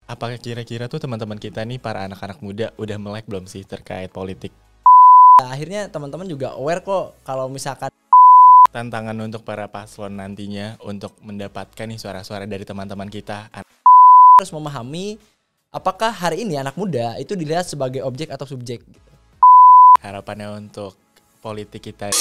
Apakah kira-kira tuh teman-teman kita nih para anak-anak muda udah melek belum sih terkait politik? Akhirnya teman-teman juga aware kok kalau misalkan Tantangan untuk para paslon nantinya untuk mendapatkan nih suara-suara dari teman-teman kita. harus memahami apakah hari ini anak muda itu dilihat sebagai objek atau subjek gitu. Harapannya untuk politik kita.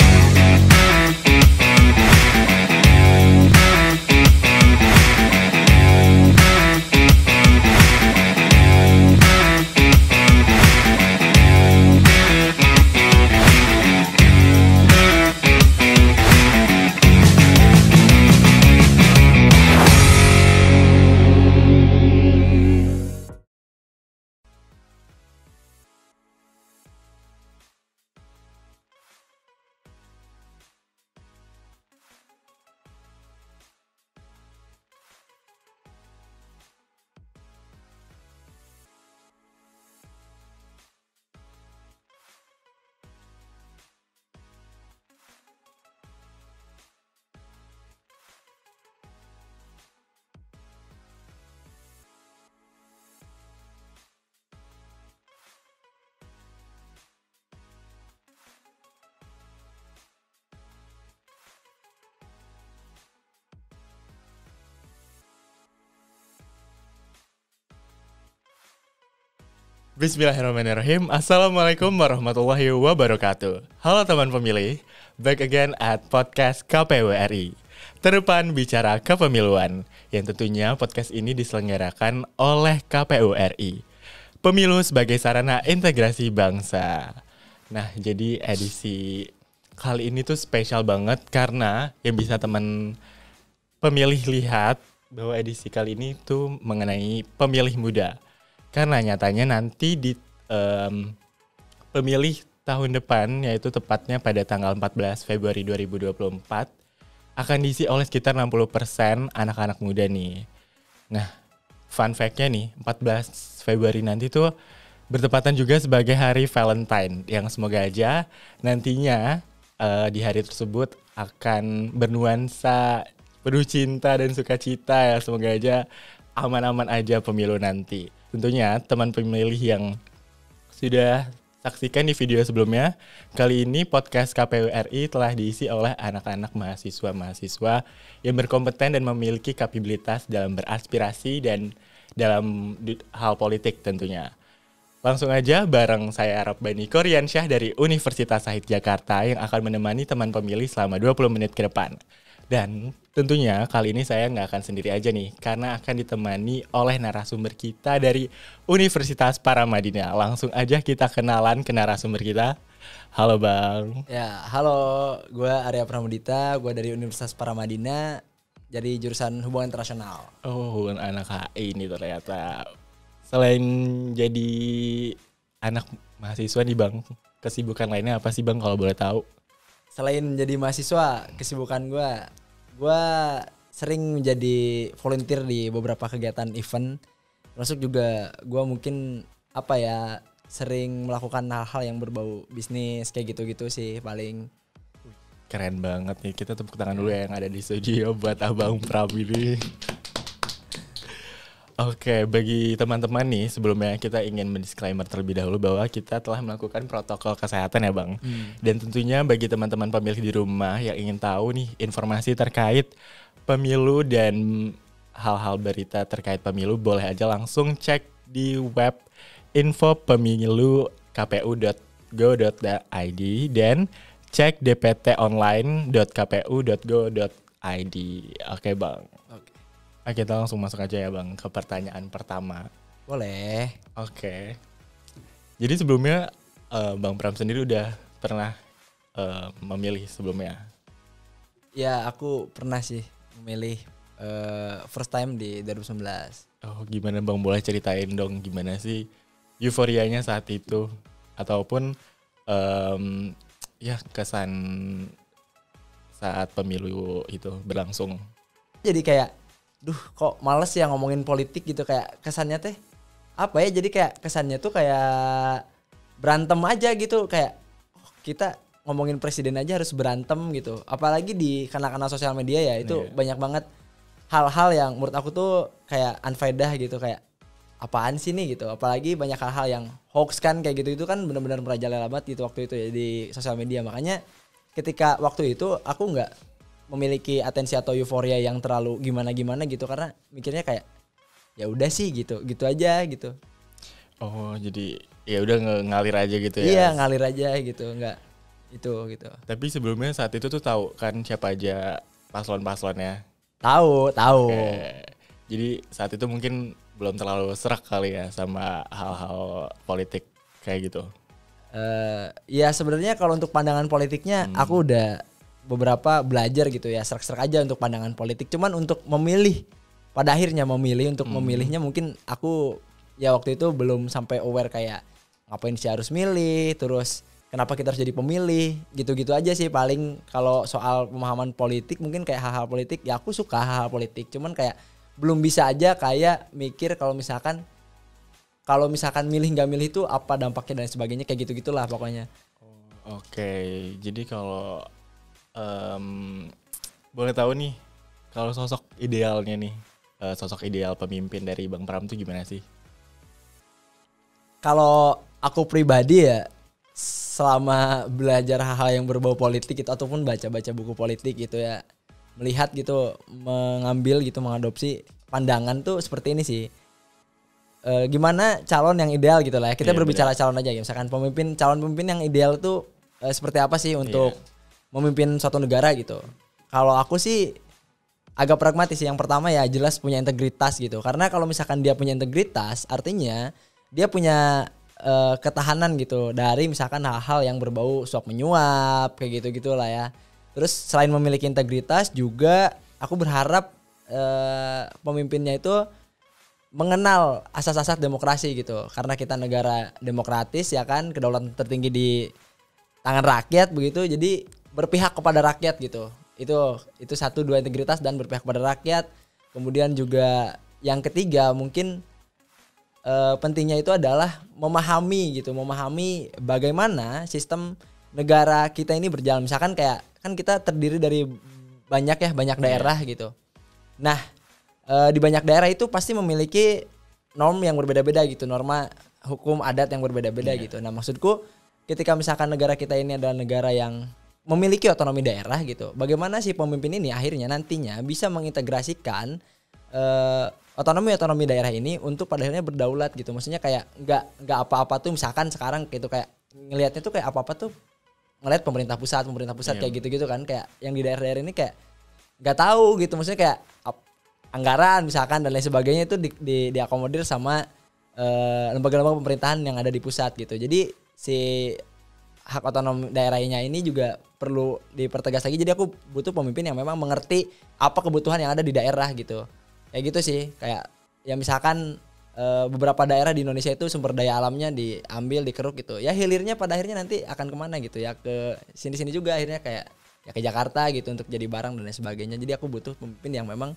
Bismillahirrahmanirrahim. Assalamualaikum warahmatullahi wabarakatuh. Halo teman pemilih, back again at podcast KPU RI. Terdepan bicara kepemiluan, yang tentunya podcast ini diselenggarakan oleh KPU RI. Pemilu sebagai sarana integrasi bangsa. Nah, jadi edisi kali ini tuh spesial banget karena yang bisa teman pemilih lihat bahwa edisi kali ini tuh mengenai pemilih muda. Karena nyatanya nanti di pemilih tahun depan, yaitu tepatnya pada tanggal 14 Februari 2024, akan diisi oleh sekitar 60% anak-anak muda nih. Nah, fun fact-nya nih, 14 Februari nanti tuh bertepatan juga sebagai hari Valentine, yang semoga aja nantinya di hari tersebut akan bernuansa penuh cinta dan sukacita ya. Semoga aja aman-aman aja pemilu nanti. Tentunya teman pemilih yang sudah saksikan di video sebelumnya, kali ini podcast KPU RI telah diisi oleh anak-anak mahasiswa-mahasiswa yang berkompeten dan memiliki kapabilitas dalam beraspirasi dan dalam hal politik tentunya. Langsung aja bareng saya Arab Bani Koryansyah dari Universitas Sahid Jakarta yang akan menemani teman pemilih selama 20 menit ke depan. Dan tentunya kali ini saya nggak akan sendiri aja nih, karena akan ditemani oleh narasumber kita dari Universitas Paramadina. Langsung aja kita kenalan ke narasumber kita. Halo Bang. Ya, halo, gue Arya Pramudita, gue dari Universitas Paramadina, jadi jurusan Hubungan Internasional. Oh, anak HI ini ternyata. Selain jadi anak mahasiswa nih Bang, kesibukan lainnya apa sih Bang kalau boleh tahu? Selain jadi mahasiswa, kesibukan gue sering menjadi volunteer di beberapa kegiatan event. Termasuk juga gue mungkin sering melakukan hal-hal yang berbau bisnis kayak gitu-gitu sih paling. Keren banget nih, kita tepuk tangan dulu ya yang ada di studio buat Abang Pram ini. Oke, bagi teman-teman nih sebelumnya kita ingin mendisklaimer terlebih dahulu bahwa kita telah melakukan protokol kesehatan ya Bang. Dan tentunya bagi teman-teman pemilih di rumah yang ingin tahu nih informasi terkait pemilu dan hal-hal berita terkait pemilu, boleh aja langsung cek di web info pemilu kpu.go.id dan cek dptonline.kpu.go.id. Oke Bang. Oke, kita langsung masuk aja ya Bang ke pertanyaan pertama. Boleh. Oke. Jadi sebelumnya Bang Pram sendiri udah pernah memilih sebelumnya? Ya, aku pernah sih memilih first time di 2019. Oh, gimana Bang? Boleh ceritain dong gimana sih euforianya saat itu? Ataupun ya kesan saat pemilu itu berlangsung? Jadi kayak kok males ya ngomongin politik gitu, kayak kesannya teh apa ya, jadi kayak kesannya tuh kayak berantem aja gitu, kayak kita ngomongin presiden aja harus berantem gitu, apalagi di kena sosial media ya itu banyak banget hal-hal yang menurut aku tuh kayak unfaedah gitu, kayak apaan sih nih gitu. Apalagi banyak hal-hal yang hoax kan kayak gitu, itu kan benar-benar merajalela banget gitu waktu itu ya di sosial media. Makanya ketika waktu itu aku nggak memiliki atensi atau euforia yang terlalu gimana-gimana gitu, karena mikirnya kayak ya udah sih gitu aja gitu. Oh, jadi ya udah ngalir aja gitu ya. Iya, ngalir aja gitu, nggak itu gitu. Tapi sebelumnya saat itu tuh tahu kan siapa aja paslon-paslonnya. Tahu. Oke. Jadi saat itu mungkin belum terlalu serak kali ya sama hal-hal politik kayak gitu. Ya sebenarnya kalau untuk pandangan politiknya aku udah beberapa belajar gitu ya, serak-serak aja untuk pandangan politik. Cuman untuk memilih, pada akhirnya memilih untuk memilihnya mungkin aku ya waktu itu belum sampai aware kayak ngapain sih harus milih, terus kenapa kita harus jadi pemilih, gitu-gitu aja sih paling. Kalau soal pemahaman politik mungkin kayak hal-hal politik ya aku suka hal-hal politik, cuman kayak belum bisa aja kayak mikir kalau misalkan milih nggak milih itu apa dampaknya dan sebagainya, kayak gitu-gitulah pokoknya. Oke, jadi kalau boleh tahu nih, kalau sosok idealnya nih, sosok ideal pemimpin dari Bang Pram tuh gimana sih? Kalau aku pribadi ya, selama belajar hal-hal yang berbau politik itu ataupun baca-baca buku politik gitu ya, melihat gitu, mengambil gitu, mengadopsi pandangan tuh seperti ini sih. Gimana calon yang ideal gitu lah ya. Kita berbicara calon aja ya. Misalkan calon pemimpin yang ideal tuh seperti apa sih untuk memimpin suatu negara gitu. Kalau aku sih agak pragmatis sih. Yang pertama ya jelas punya integritas gitu. Karena kalau misalkan dia punya integritas, artinya dia punya ketahanan gitu dari misalkan hal-hal yang berbau suap menyuap kayak gitu lah ya. Terus selain memiliki integritas juga aku berharap pemimpinnya itu mengenal asas-asas demokrasi gitu, karena kita negara demokratis ya kan, kedaulatan tertinggi di tangan rakyat begitu, jadi berpihak kepada rakyat gitu. Itu satu, dua, integritas dan berpihak kepada rakyat. Kemudian juga yang ketiga mungkin pentingnya itu adalah memahami bagaimana sistem negara kita ini berjalan. Misalkan kayak kan kita terdiri dari banyak daerah gitu. Nah, di banyak daerah itu pasti memiliki norm yang berbeda-beda gitu, norma hukum adat yang berbeda-beda gitu. Nah, maksudku ketika misalkan negara kita ini adalah negara yang memiliki otonomi daerah gitu, bagaimana sih pemimpin ini akhirnya nantinya bisa mengintegrasikan otonomi daerah ini untuk pada akhirnya berdaulat gitu. Maksudnya kayak nggak apa-apa tuh misalkan sekarang gitu kayak ngelihatnya tuh kayak apa-apa tuh ngelihat pemerintah pusat kayak gitu-gitu kan, kayak yang di daerah-daerah ini kayak nggak tahu gitu. Maksudnya kayak anggaran misalkan dan lain sebagainya itu diakomodir sama lembaga-lembaga pemerintahan yang ada di pusat gitu. Jadi si hak otonom daerahnya ini juga perlu dipertegas lagi. Jadi aku butuh pemimpin yang memang mengerti apa kebutuhan yang ada di daerah gitu. Kayak gitu sih. Kayak ya misalkan beberapa daerah di Indonesia itu sumber daya alamnya diambil, dikeruk gitu. Ya hilirnya pada akhirnya nanti akan kemana gitu ya, ke sini-sini juga akhirnya kayak ya ke Jakarta gitu untuk jadi barang dan lain sebagainya. Jadi aku butuh pemimpin yang memang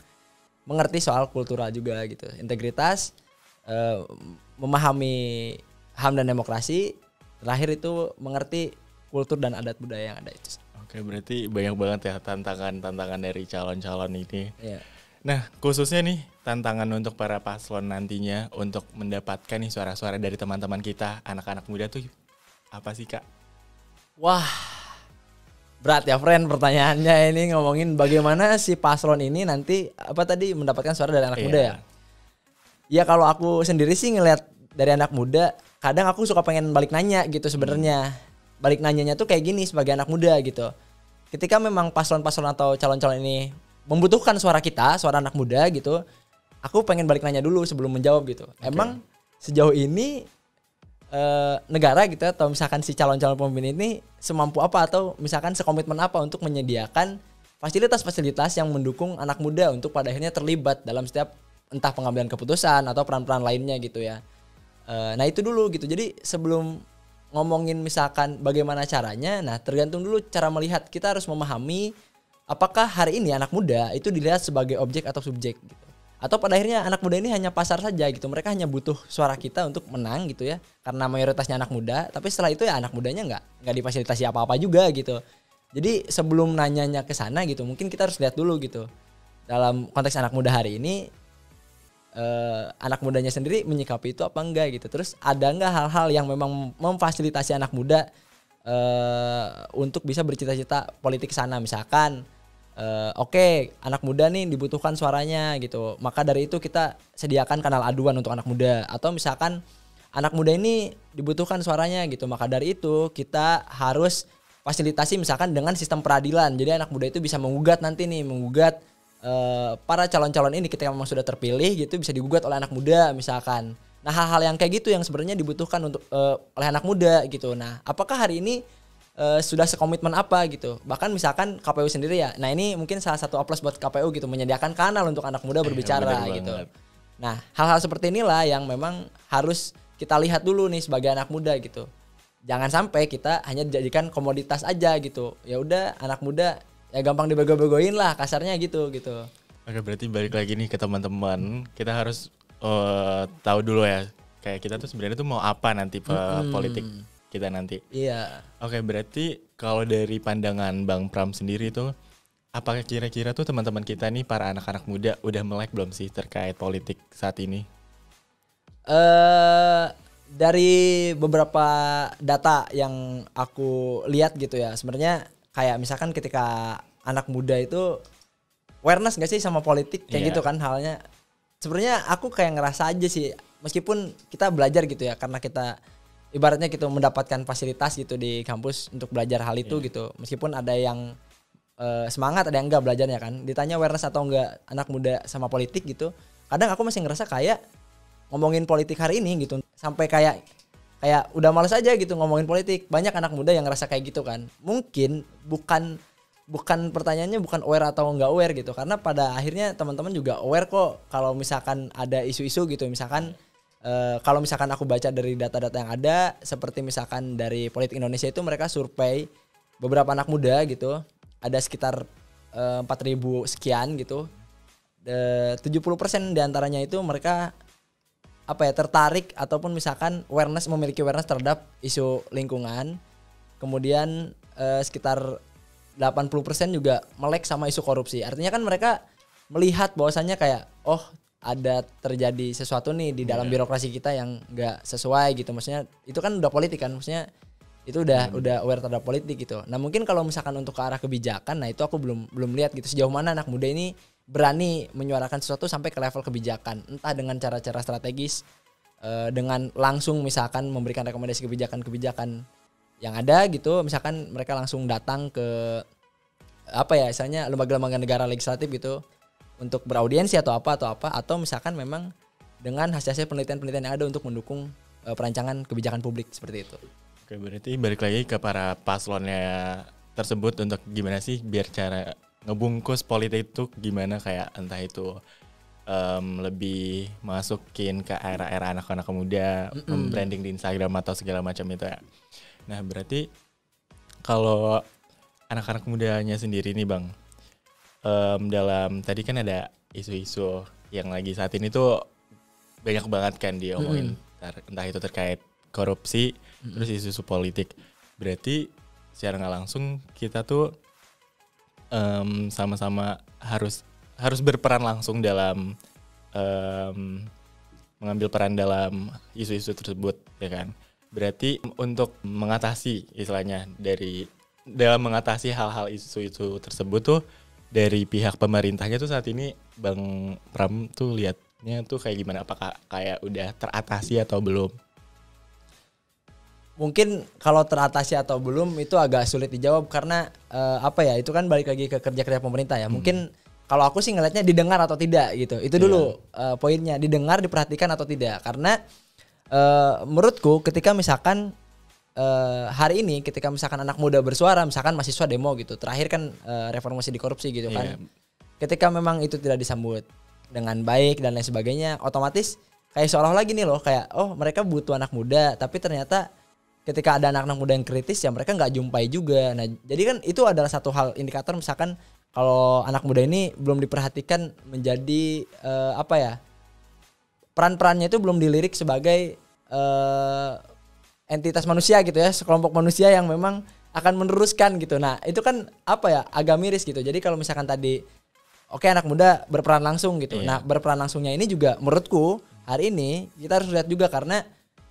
mengerti soal kultural juga gitu, integritas, memahami HAM dan demokrasi, terakhir itu mengerti kultur dan adat budaya yang ada itu. Oke, berarti banyak banget ya tantangan dari calon-calon ini. Iya. Nah, khususnya nih tantangan untuk para paslon nantinya untuk mendapatkan nih suara-suara dari teman-teman kita, anak-anak muda tuh apa sih, Kak? Wah, berat ya friend pertanyaannya ini, ngomongin bagaimana si paslon ini nanti apa tadi mendapatkan suara dari anak muda ya. Ya kalau aku sendiri sih ngelihat dari anak muda, kadang aku suka pengen balik nanya gitu sebenarnya. Balik nanyanya tuh kayak gini sebagai anak muda gitu. Ketika memang paslon-paslon atau calon-calon ini membutuhkan suara kita, suara anak muda gitu, aku pengen balik nanya dulu sebelum menjawab gitu. Emang sejauh ini negara gitu atau misalkan si calon-calon pemimpin ini semampu apa atau misalkan sekomitmen apa untuk menyediakan fasilitas-fasilitas yang mendukung anak muda untuk pada akhirnya terlibat dalam setiap entah pengambilan keputusan atau peran-peran lainnya gitu ya. Nah itu dulu gitu. Jadi sebelum ngomongin misalkan bagaimana caranya, nah tergantung dulu cara melihat. Kita harus memahami apakah hari ini anak muda itu dilihat sebagai objek atau subjek gitu. Atau pada akhirnya anak muda ini hanya pasar saja gitu. Mereka hanya butuh suara kita untuk menang gitu ya. Karena mayoritasnya anak muda. Tapi setelah itu ya anak mudanya nggak difasilitasi apa-apa juga gitu. Jadi sebelum nanyanya ke sana gitu, mungkin kita harus lihat dulu gitu. Dalam konteks anak muda hari ini, anak mudanya sendiri menyikapi itu apa enggak gitu. Terus ada enggak hal-hal yang memang memfasilitasi anak muda untuk bisa bercita-cita politik sana, misalkan oke, anak muda nih dibutuhkan suaranya gitu, maka dari itu kita sediakan kanal aduan untuk anak muda. Atau misalkan anak muda ini dibutuhkan suaranya gitu, maka dari itu kita harus fasilitasi misalkan dengan sistem peradilan. Jadi anak muda itu bisa menggugat nanti nih, menggugat para calon-calon ini ketika memang sudah terpilih gitu, bisa digugat oleh anak muda misalkan. Nah, hal-hal yang kayak gitu yang sebenarnya dibutuhkan untuk oleh anak muda gitu. Nah, apakah hari ini sudah sekomitmen apa gitu? Bahkan misalkan KPU sendiri ya. Nah, ini mungkin salah satu aplaus buat KPU gitu, menyediakan kanal untuk anak muda berbicara gitu. Nah, hal-hal seperti inilah yang memang harus kita lihat dulu nih sebagai anak muda gitu. Jangan sampai kita hanya dijadikan komoditas aja gitu. Ya udah, anak muda ya gampang dibego-begoin lah kasarnya gitu. Oke, berarti balik lagi nih ke teman-teman, kita harus tahu dulu ya, kayak kita tuh sebenarnya tuh mau apa nanti politik kita nanti. Iya. Oke, berarti kalau dari pandangan Bang Pram sendiri tuh, apakah kira-kira tuh teman-teman kita nih para anak-anak muda udah melek belum sih terkait politik saat ini? Dari beberapa data yang aku lihat gitu ya, sebenarnya kayak misalkan ketika anak muda itu awareness gak sih sama politik kayak gitu kan halnya. Sebenarnya aku kayak ngerasa aja sih, meskipun kita belajar gitu ya, karena kita ibaratnya gitu mendapatkan fasilitas gitu di kampus untuk belajar hal itu gitu. Meskipun ada yang semangat, ada yang enggak belajarnya kan. Ditanya awareness atau enggak anak muda sama politik gitu, kadang aku masih ngerasa kayak ngomongin politik hari ini gitu, sampai kayak udah males aja gitu ngomongin politik. Banyak anak muda yang ngerasa kayak gitu kan. Mungkin bukan pertanyaannya bukan aware atau nggak aware gitu, karena pada akhirnya teman-teman juga aware kok kalau misalkan ada isu-isu gitu. Misalkan kalau misalkan aku baca dari data-data yang ada, seperti misalkan dari Politik Indonesia itu mereka survei beberapa anak muda gitu, ada sekitar 4.000 sekian gitu, 70% diantaranya itu mereka tertarik ataupun misalkan memiliki awareness terhadap isu lingkungan. Kemudian sekitar 80% juga melek sama isu korupsi. Artinya kan mereka melihat bahwasannya kayak ada terjadi sesuatu nih di dalam birokrasi kita yang enggak sesuai gitu. Maksudnya itu kan udah politik kan. Maksudnya itu udah aware terhadap politik gitu. Nah, mungkin kalau misalkan untuk ke arah kebijakan, nah itu aku belum lihat gitu sejauh mana anak muda ini berani menyuarakan sesuatu sampai ke level kebijakan, entah dengan cara-cara strategis, dengan langsung misalkan memberikan rekomendasi kebijakan-kebijakan yang ada gitu. Misalkan mereka langsung datang ke misalnya lembaga-lembaga negara legislatif gitu untuk beraudiensi atau apa, atau misalkan memang dengan hasil-hasil penelitian-penelitian yang ada untuk mendukung perancangan kebijakan publik seperti itu. Oke, berarti balik lagi ke para paslonnya tersebut untuk gimana sih biar cara ngebungkus politik itu gimana, kayak entah itu lebih masukin ke era-era anak-anak muda, branding di Instagram atau segala macam itu ya. Nah, berarti kalau anak-anak mudanya sendiri nih Bang, dalam tadi kan ada isu-isu yang lagi saat ini tuh banyak banget kan diomongin, entah itu terkait korupsi, terus isu-isu politik. Berarti secara nggak langsung kita tuh sama-sama harus berperan langsung dalam mengambil peran dalam isu-isu tersebut, ya kan? Berarti untuk mengatasi istilahnya dalam mengatasi hal-hal isu-isu tersebut tuh dari pihak pemerintahnya tuh saat ini Bang Pram tuh lihatnya tuh kayak gimana? Apakah kayak udah teratasi atau belum? Mungkin kalau teratasi atau belum itu agak sulit dijawab karena itu kan balik lagi ke kerja-kerja pemerintah ya. Mungkin kalau aku sih ngelihatnya didengar atau tidak gitu. Itu dulu poinnya, didengar, diperhatikan atau tidak. Karena menurutku ketika misalkan hari ini ketika misalkan anak muda bersuara, misalkan mahasiswa demo gitu. Terakhir kan reformasi di korupsi gitu kan. Ketika memang itu tidak disambut dengan baik dan lain sebagainya, otomatis kayak seolah-olah gini loh, kayak mereka butuh anak muda, tapi ternyata ketika ada anak-anak muda yang kritis ya mereka nggak jumpai juga. Nah, jadi kan itu adalah satu hal indikator misalkan kalau anak muda ini belum diperhatikan menjadi peran-perannya itu belum dilirik sebagai entitas manusia gitu ya, sekelompok manusia yang memang akan meneruskan gitu. Nah, itu kan agak miris gitu. Jadi kalau misalkan tadi oke anak muda berperan langsung gitu. Iya. Nah berperan langsungnya ini juga menurutku hari ini kita harus lihat juga karena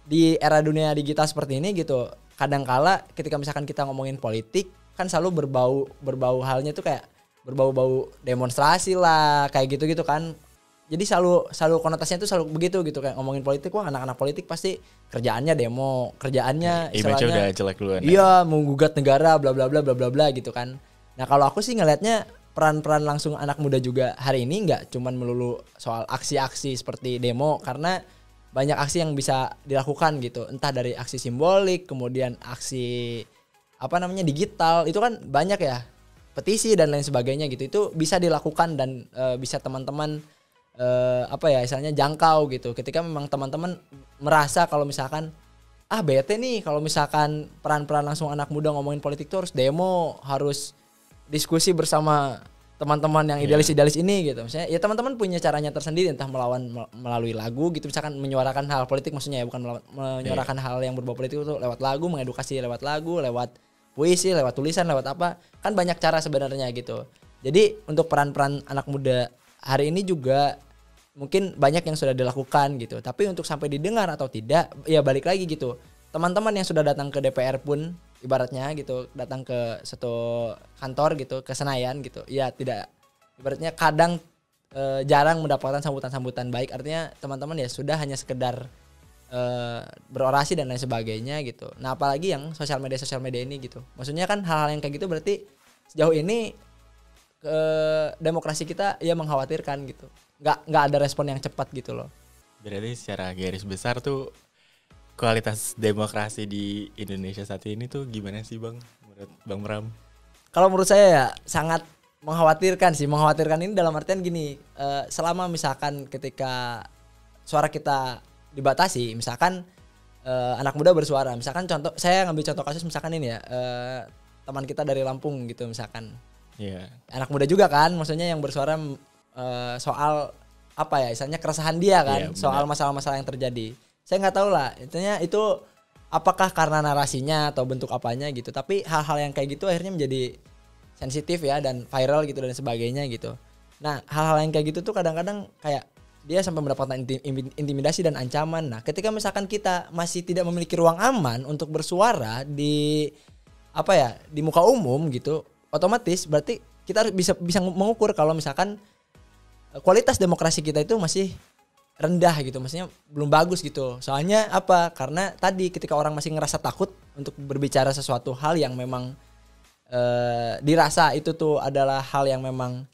di era dunia digital seperti ini gitu, kadangkala ketika misalkan kita ngomongin politik kan selalu berbau halnya tuh kayak berbau-bau demonstrasi lah kayak gitu-gitu kan. Jadi selalu konotasinya tuh selalu begitu gitu, kayak ngomongin politik, wah anak-anak politik pasti kerjaannya demo, kerjaannya Image-nya istilahnya udah jelek duluan. iya menggugat negara bla bla bla bla bla bla gitu kan. Nah kalau aku sih ngelihatnya peran-peran langsung anak muda juga hari ini nggak cuman melulu soal aksi-aksi seperti demo, karena banyak aksi yang bisa dilakukan gitu, entah dari aksi simbolik kemudian aksi apa namanya digital, itu kan banyak ya, petisi dan lain sebagainya gitu, itu bisa dilakukan dan bisa teman-teman apa ya istilahnya jangkau gitu. Ketika memang teman-teman merasa kalau misalkan bete nih kalau misalkan peran-peran langsung anak muda ngomongin politik tuh harus demo, harus diskusi bersama teman-teman yang idealis-idealis ini gitu. Misalnya ya teman-teman punya caranya tersendiri, entah melalui lagu gitu, misalkan menyuarakan hal politik, maksudnya ya bukan menyuarakan hal yang berbau politik itu lewat lagu, mengedukasi lewat lagu, lewat puisi, lewat tulisan, lewat apa, kan banyak cara sebenarnya gitu. Jadi untuk peran-peran anak muda hari ini juga mungkin banyak yang sudah dilakukan gitu, tapi untuk sampai didengar atau tidak ya balik lagi gitu. Teman-teman yang sudah datang ke DPR pun ibaratnya gitu, datang ke satu kantor gitu, ke Senayan gitu, ya tidak, ibaratnya kadang jarang mendapatkan sambutan-sambutan baik. Artinya teman-teman ya sudah hanya sekedar berorasi dan lain sebagainya gitu. Nah apalagi yang sosial media ini gitu, maksudnya kan hal-hal yang kayak gitu berarti sejauh ini demokrasi kita ya mengkhawatirkan gitu, nggak ada respon yang cepat gitu loh. Berarti secara garis besar tuh kualitas demokrasi di Indonesia saat ini tuh gimana sih Bang, menurut Bang Pram? Kalau menurut saya ya sangat mengkhawatirkan sih. Mengkhawatirkan ini dalam artian gini, selama misalkan ketika suara kita dibatasi, misalkan anak muda bersuara, misalkan contoh, saya ngambil contoh kasus misalkan ini ya, teman kita dari Lampung gitu misalkan. Iya. Anak muda juga kan, maksudnya yang bersuara soal apa ya, misalnya keresahan dia kan, soal masalah-masalah yang terjadi. Saya nggak tahu lah, intinya itu apakah karena narasinya atau bentuk apanya gitu. Tapi hal-hal yang kayak gitu akhirnya menjadi sensitif ya dan viral gitu dan sebagainya gitu. Nah hal-hal yang kayak gitu tuh kadang-kadang kayak dia sampai mendapatkan intimidasi dan ancaman. Nah ketika misalkan kita masih tidak memiliki ruang aman untuk bersuara di apa ya, di muka umum gitu, otomatis berarti kita harus bisa mengukur kalau misalkan kualitas demokrasi kita itu masih rendah gitu, maksudnya belum bagus gitu. Soalnya apa? Karena tadi ketika orang masih ngerasa takut untuk berbicara sesuatu hal yang memang dirasa itu tuh adalah hal yang memang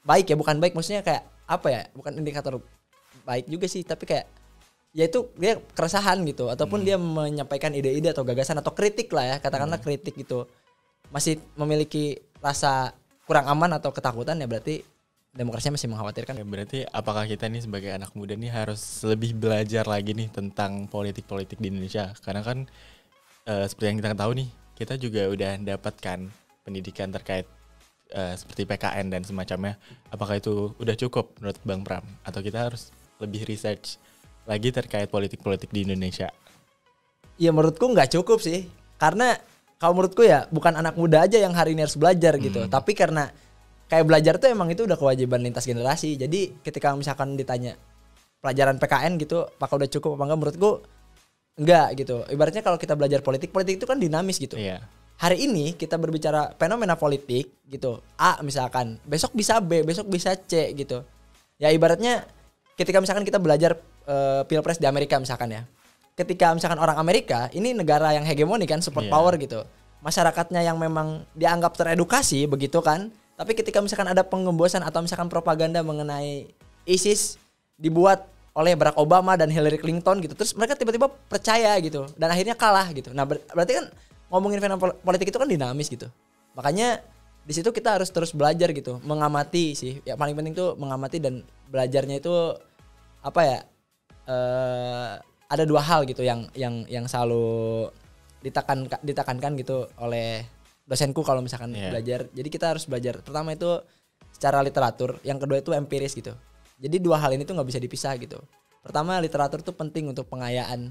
baik ya, bukan baik maksudnya kayak apa ya, bukan indikator baik juga sih, tapi kayak ya itu dia keresahan gitu, ataupun dia menyampaikan ide-ide atau gagasan atau kritik lah ya, katakanlah kritik gitu, masih memiliki rasa kurang aman atau ketakutan, ya berarti demokrasinya masih mengkhawatirkan. Ya, berarti apakah kita nih sebagai anak muda nih harus lebih belajar lagi nih tentang politik-politik di Indonesia? Karena kan seperti yang kita tahu nih, kita juga udah dapatkan pendidikan terkait seperti PKN dan semacamnya. Apakah itu udah cukup menurut Bang Pram? Atau kita harus lebih research lagi terkait politik-politik di Indonesia? Ya menurutku nggak cukup sih. Karena kalau menurutku ya bukan anak muda aja yang hari ini harus belajar gitu. Tapi karena kayak belajar tuh emang itu udah kewajiban lintas generasi. Jadi ketika misalkan ditanya pelajaran PKN gitu, apakah udah cukup apa enggak, menurutku enggak gitu. Ibaratnya kalau kita belajar politik itu kan dinamis gitu. Iya. Hari ini kita berbicara fenomena politik gitu, A misalkan, besok bisa B, besok bisa C gitu. Ya ibaratnya ketika misalkan kita belajar pilpres di Amerika misalkan ya. Ketika misalkan orang Amerika, ini negara yang hegemoni kan, super power gitu. Masyarakatnya yang memang dianggap teredukasi begitu kan. Tapi ketika misalkan ada penggembosan atau misalkan propaganda mengenai ISIS dibuat oleh Barack Obama dan Hillary Clinton gitu, terus mereka tiba-tiba percaya gitu dan akhirnya kalah gitu. Nah berarti kan ngomongin fenomena politik itu kan dinamis gitu. Makanya di situ kita harus terus belajar gitu, mengamati sih. Ya paling penting tuh mengamati, dan belajarnya itu apa ya? Ada dua hal gitu yang selalu ditekankan gitu oleh dosenku kalau misalkan belajar. Jadi kita harus belajar. Pertama itu secara literatur, yang kedua itu empiris gitu. Jadi dua hal ini tuh nggak bisa dipisah gitu. Pertama, literatur tuh penting untuk pengayaan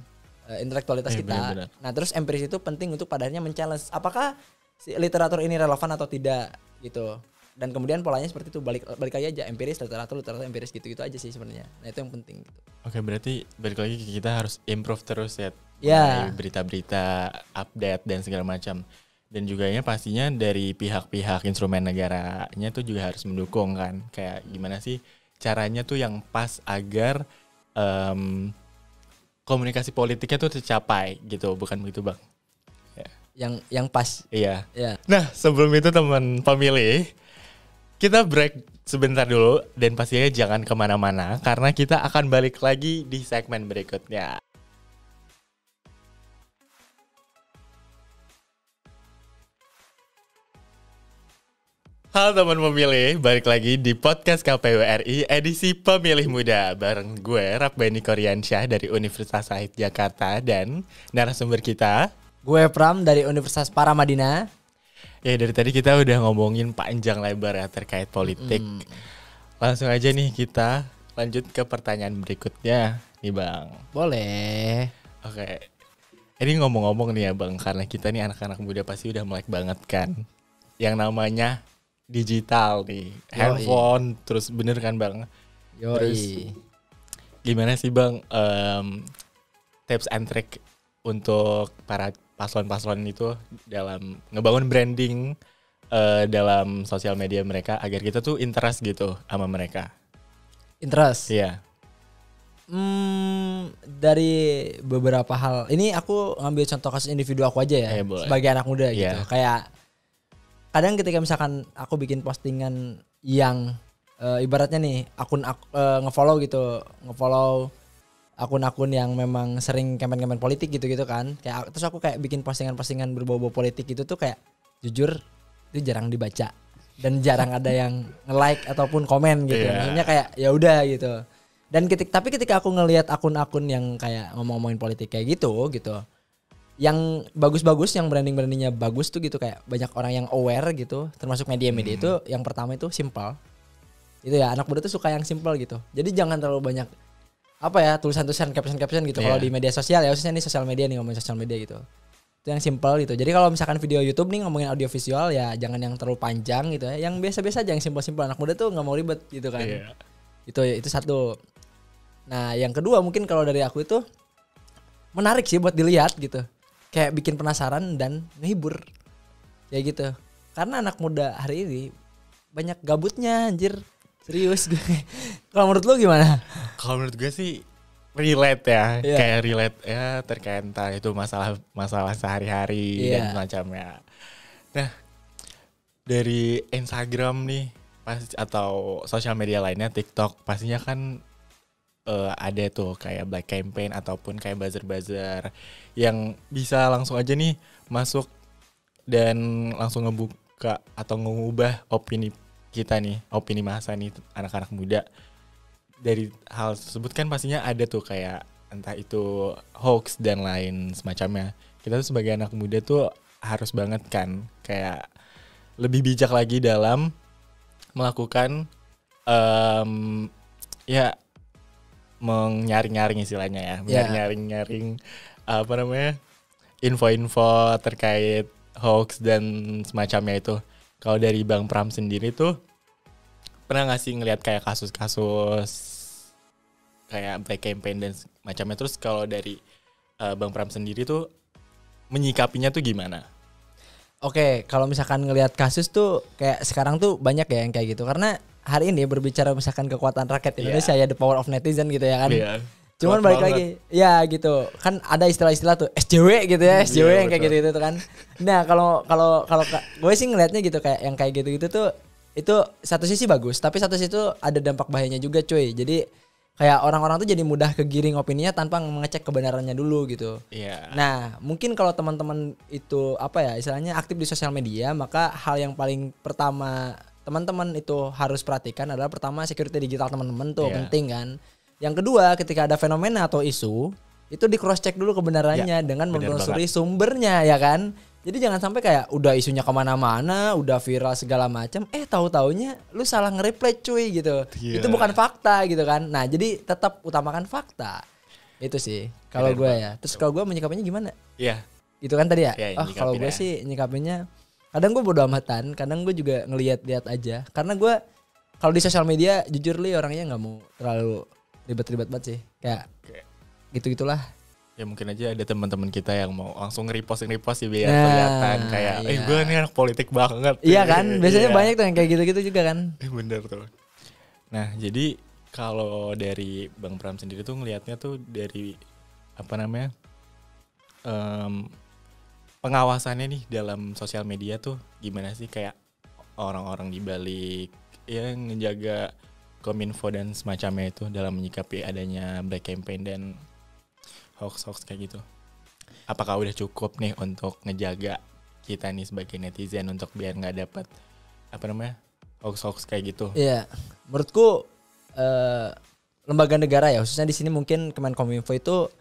intelektualitas kita. Bener-bener. Nah terus empiris itu penting untuk pada akhirnya men-challenge apakah si literatur ini relevan atau tidak gitu. Dan kemudian polanya seperti itu, balik lagi aja empiris, literatur empiris gitu aja sih sebenarnya. Nah itu yang penting gitu. Oke, berarti balik lagi kita harus improve terus ya. Ya. Berita-berita, update dan segala macam. Dan juga pastinya dari pihak-pihak instrumen negaranya tuh juga harus mendukung kan. Kayak gimana sih caranya tuh yang pas agar komunikasi politiknya tuh tercapai gitu, bukan begitu Bang? Yang pas. Iya. Ya. Nah, sebelum itu teman pemilih, kita break sebentar dulu dan pastinya jangan kemana-mana karena kita akan balik lagi di segmen berikutnya. Halo teman pemilih, balik lagi di podcast KPU RI edisi Pemilih Muda bareng gue Rabbani Koryansyah dari Universitas Syahid Jakarta dan narasumber kita Gue Pram dari Universitas Paramadina. Ya dari tadi kita udah ngomongin panjang lebar ya terkait politik. Langsung aja nih kita lanjut ke pertanyaan berikutnya nih Bang. Boleh. Oke. Ini ngomong-ngomong nih ya Bang, karena kita nih anak-anak muda pasti udah melek banget kan. Yang namanya digital nih, handphone, terus bener kan Bang? Terus gimana sih Bang tips and trick untuk para paslon-paslon itu dalam ngebangun branding dalam sosial media mereka agar kita tuh interest gitu sama mereka. Interest? Iya. Dari beberapa hal. Ini aku ngambil contoh kasus individu aku aja ya. Sebagai anak muda gitu. Kayak kadang ketika misalkan aku bikin postingan yang ibaratnya nih akun nge-follow gitu. Nge-follow akun-akun yang memang sering campaign politik gitu-gitu kan. Kayak terus aku kayak bikin postingan-postingan berbau-bau politik gitu tuh kayak jujur itu jarang dibaca dan jarang ada yang nge-like ataupun komen gitu. Maksudnya kayak ya udah gitu. Dan tapi ketika aku ngelihat akun-akun yang kayak ngomong-ngomongin politik kayak gitu. Yang bagus-bagus, yang branding-brandingnya bagus tuh gitu, kayak banyak orang yang aware gitu, termasuk media-media itu. Yang pertama itu simple. Itu ya, anak muda tuh suka yang simple gitu. Jadi jangan terlalu banyak tulisan-tulisan, caption gitu. Kalau di media sosial ya, khususnya nih sosial media nih, ngomongin sosial media gitu. Itu yang simple gitu. Jadi kalau misalkan video YouTube nih ngomongin audio visual ya jangan yang terlalu panjang gitu ya. Yang biasa-biasa aja, yang simple-simple. Anak muda tuh nggak mau ribet gitu kan. Itu satu. Nah yang kedua mungkin kalau dari aku itu menarik sih buat dilihat gitu. Kayak bikin penasaran dan ngehibur. Kayak gitu. Karena anak muda hari ini banyak gabutnya anjir. Serius gue. Kalau menurut lu gimana? Kalau menurut gue sih relate ya. Kayak relate ya terkait entah itu masalah sehari-hari dan macamnya. Nah, dari Instagram nih atau sosial media lainnya, TikTok pastinya kan ada tuh kayak black campaign ataupun kayak buzzer-buzzer yang bisa langsung aja nih masuk dan langsung ngebuka atau mengubah opini kita nih, opini masa nih anak-anak muda. Dari hal tersebut kan pastinya ada tuh kayak entah itu hoax dan lain semacamnya. Kita tuh sebagai anak muda tuh harus banget kan kayak lebih bijak lagi dalam melakukan menyaring-nyaring istilahnya ya, nyaring-nyaring info-info terkait hoax dan semacamnya itu. Kalau dari Bang Pram sendiri tuh pernah nggak sih ngelihat kayak kasus-kasus kayak black campaign dan semacamnya? Terus kalau dari Bang Pram sendiri tuh menyikapinya tuh gimana? Oke, kalau misalkan ngelihat kasus tuh kayak sekarang tuh banyak ya yang kayak gitu. Karena hari ini berbicara misalkan kekuatan rakyat Indonesia ya, the power of netizen gitu ya kan. Cuman balik lagi, ya gitu. Kan ada istilah-istilah tuh SJW gitu ya, SJW yang kayak gitu tuh kan. Nah, kalau gue sih ngelihatnya gitu kayak yang kayak gitu-gitu tuh itu satu sisi bagus, tapi satu sisi tuh ada dampak bahayanya juga cuy. Jadi kayak orang-orang tuh jadi mudah kegiring opininya tanpa mengecek kebenarannya dulu gitu. Nah, mungkin kalau teman-teman itu istilahnya aktif di sosial media, maka hal yang paling pertama teman-teman itu harus perhatikan adalah pertama security digital teman-teman tuh penting kan. Yang kedua, ketika ada fenomena atau isu, itu di cross check dulu kebenarannya dengan menelusuri sumbernya ya kan. Jadi jangan sampai kayak udah isunya kemana-mana, udah viral segala macam, tahu-taunya lu salah nge-reply cuy gitu. Itu bukan fakta gitu kan. Nah jadi tetap utamakan fakta. Itu sih kalau gue ya. Terus kalau gue menyikapinya gimana? Itu kan tadi ya. Kalau gue sih nyikapinnya Kadang gue bodo amatan, kadang gue juga ngeliat-liat aja. Karena gue kalau di sosial media jujur li orangnya nggak mau terlalu ribet-ribet banget sih. Kayak gitu-gitulah. Ya mungkin aja ada teman-teman kita yang mau langsung repost sih biar kelihatan kayak gue nih anak politik banget. Iya kan, biasanya banyak tuh yang kayak gitu-gitu juga kan. Bener tuh. Nah jadi kalau dari Bang Pram sendiri tuh ngelihatnya tuh dari apa namanya pengawasannya nih dalam sosial media tuh gimana sih, kayak orang-orang di balik yang ngejaga Kominfo dan semacamnya itu dalam menyikapi adanya black campaign dan hoax kayak gitu. Apakah udah cukup nih untuk ngejaga kita nih sebagai netizen untuk biar nggak dapat apa namanya hoax kayak gitu? Iya, menurutku lembaga negara ya, khususnya di sini mungkin Kemenkominfo itu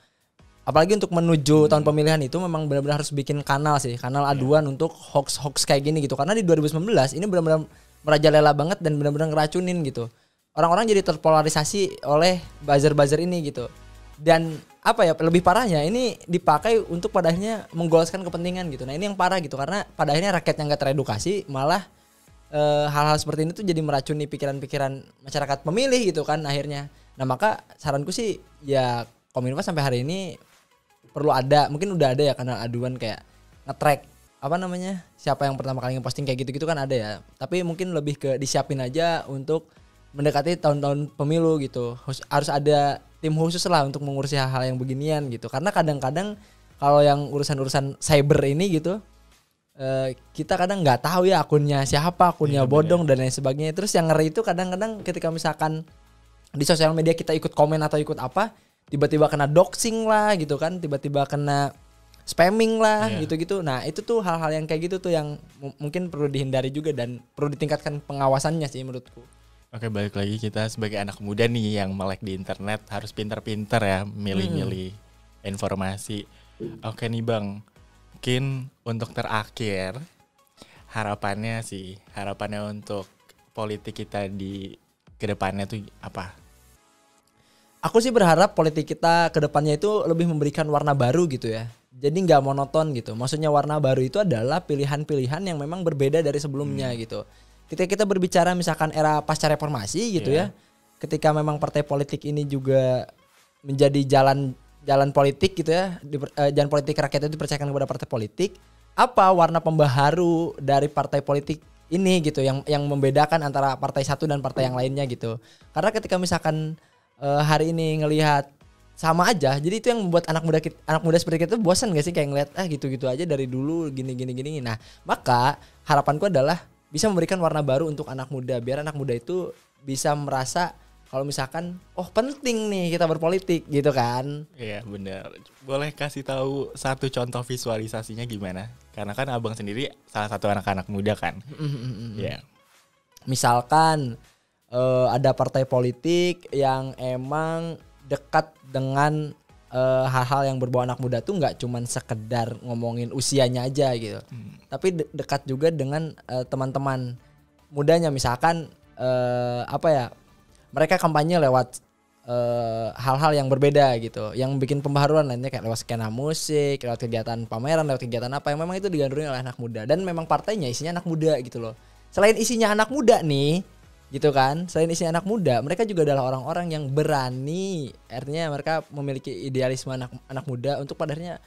apalagi untuk menuju tahun pemilihan itu memang benar-benar harus bikin kanal aduan untuk hoax kayak gini gitu. Karena di 2019 ini benar-benar merajalela banget dan benar-benar ngeracunin gitu. Orang-orang jadi terpolarisasi oleh buzzer ini gitu. Dan apa ya, lebih parahnya ini dipakai untuk pada akhirnya menggoloskan kepentingan gitu. Nah ini yang parah gitu, karena pada akhirnya rakyat yang gak teredukasi malah hal-hal seperti ini tuh jadi meracuni pikiran-pikiran masyarakat pemilih gitu kan akhirnya. Nah maka saranku sih ya Kominfo sampai hari ini perlu ada, mungkin udah ada ya kanal aduan kayak nge-track apa namanya, siapa yang pertama kali ngeposting kayak gitu-gitu kan ada ya. Tapi mungkin lebih ke disiapin aja untuk mendekati tahun-tahun pemilu gitu. Harus ada tim khusus lah untuk mengurusi hal-hal yang beginian gitu. Karena kadang-kadang kalau yang urusan-urusan cyber ini gitu, kita kadang nggak tahu ya akunnya siapa, akunnya bodong dan lain sebagainya. Terus yang ngeri itu kadang-kadang ketika misalkan di sosial media kita ikut komen atau ikut apa, tiba-tiba kena doxing lah gitu kan, tiba-tiba kena spamming lah gitu-gitu. Nah itu tuh hal-hal yang kayak gitu tuh yang mungkin perlu dihindari juga dan perlu ditingkatkan pengawasannya sih menurutku. Oke, balik lagi kita sebagai anak muda nih yang melek di internet harus pintar-pintar ya milih-milih informasi. Oke nih Bang, mungkin untuk terakhir harapannya untuk politik kita di kedepannya tuh apa? Aku sih berharap politik kita kedepannya itu lebih memberikan warna baru gitu ya. Jadi nggak monoton gitu. Maksudnya warna baru itu adalah pilihan-pilihan yang memang berbeda dari sebelumnya gitu. Ketika kita berbicara misalkan era pasca reformasi gitu ya. Ketika memang partai politik ini juga menjadi jalan politik gitu ya. Jalan politik rakyat itu dipercayakan kepada partai politik. Apa warna pembaharu dari partai politik ini gitu yang membedakan antara partai satu dan partai yang lainnya gitu. Karena ketika misalkan hari ini ngelihat sama aja, jadi itu yang membuat anak muda seperti kita tuh bosan gak sih kayak ngelihat gitu-gitu aja dari dulu gini. Nah, maka harapanku adalah bisa memberikan warna baru untuk anak muda, biar anak muda itu bisa merasa kalau misalkan penting nih kita berpolitik gitu kan. Iya benar. Boleh kasih tahu satu contoh visualisasinya gimana? Karena kan Abang sendiri salah satu anak-anak muda kan. Iya. Misalkan ada partai politik yang emang dekat dengan hal-hal yang berbau anak muda tuh nggak cuman sekedar ngomongin usianya aja gitu, tapi dekat juga dengan teman-teman mudanya. Misalkan mereka kampanye lewat hal-hal yang berbeda gitu, yang bikin pembaharuan lainnya kayak lewat skena musik, lewat kegiatan pameran, lewat kegiatan apa yang memang itu digandrungi oleh anak muda dan memang partainya isinya anak muda gitu loh. Selain isinya anak muda nih gitu kan, selain isinya anak muda, mereka juga adalah orang-orang yang berani, artinya mereka memiliki idealisme anak muda untuk pada akhirnya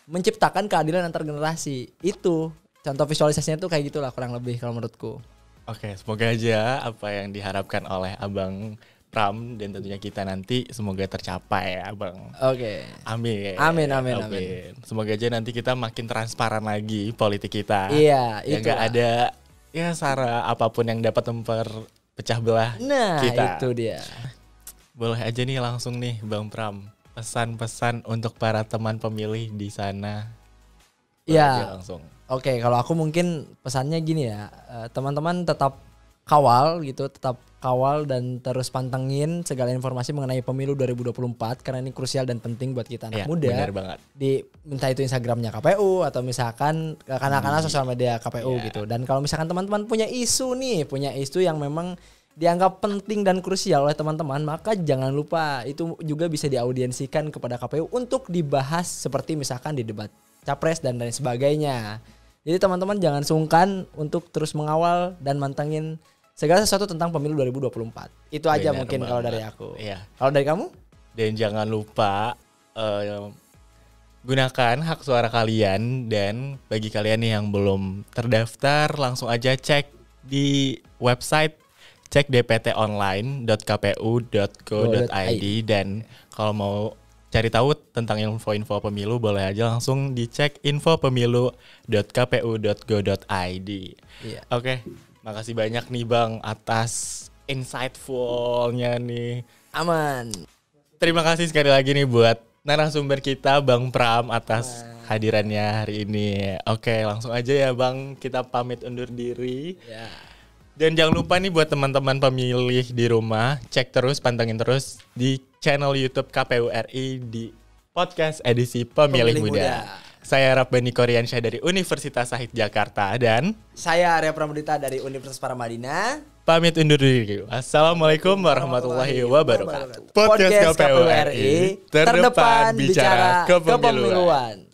menciptakan keadilan antar generasi. Itu contoh visualisasinya tuh kayak gitulah kurang lebih kalau menurutku. Oke, semoga aja apa yang diharapkan oleh Abang Pram dan tentunya kita nanti semoga tercapai ya Abang. Oke. Amin. Semoga aja nanti kita makin transparan lagi politik kita. Iya, itu. Gak ada ya sara apapun yang dapat pecah belah kita. Nah itu dia. Boleh aja nih langsung nih Bang Pram, pesan-pesan untuk para teman pemilih di sana. Ya langsung. Oke, kalau aku mungkin pesannya gini ya, teman-teman tetap kawal dan terus pantengin segala informasi mengenai pemilu 2024 karena ini krusial dan penting buat kita anak muda. Benar banget. Entah itu Instagramnya KPU atau misalkan kanal-kanal sosial media KPU gitu. Dan kalau misalkan teman-teman punya isu yang memang dianggap penting dan krusial oleh teman-teman, maka jangan lupa itu juga bisa diaudiensikan kepada KPU untuk dibahas seperti misalkan di debat capres dan lain sebagainya. Jadi teman-teman jangan sungkan untuk terus mengawal dan mantengin segala sesuatu tentang pemilu 2024. Itu aja Benar mungkin kalau banget. dari aku. Iya. Kalau dari kamu? Dan jangan lupa gunakan hak suara kalian, dan bagi kalian nih yang belum terdaftar langsung aja cek di website cek dptonline.kpu.go.id, dan kalau mau cari tahu tentang info-info pemilu boleh aja langsung dicek infopemilu.kpu.go.id. Iya. Oke, makasih banyak nih Bang atas insightful-nya nih. Aman. Terima kasih sekali lagi nih buat narasumber kita Bang Pram atas hadirannya hari ini. Oke, langsung aja ya Bang, kita pamit undur diri. Ya. Dan jangan lupa nih buat teman-teman pemilih di rumah, cek terus, pantengin terus di channel YouTube KPU RI di podcast edisi Pemilih Muda. Saya Rabbani Koreansyah dari Universitas Sahid Jakarta dan Saya Arya Pramudita dari Universitas Paramadina. pamit undur diri. Assalamualaikum warahmatullahi wabarakatuh. Podcast KPU RI terdepan bicara kepemiluan.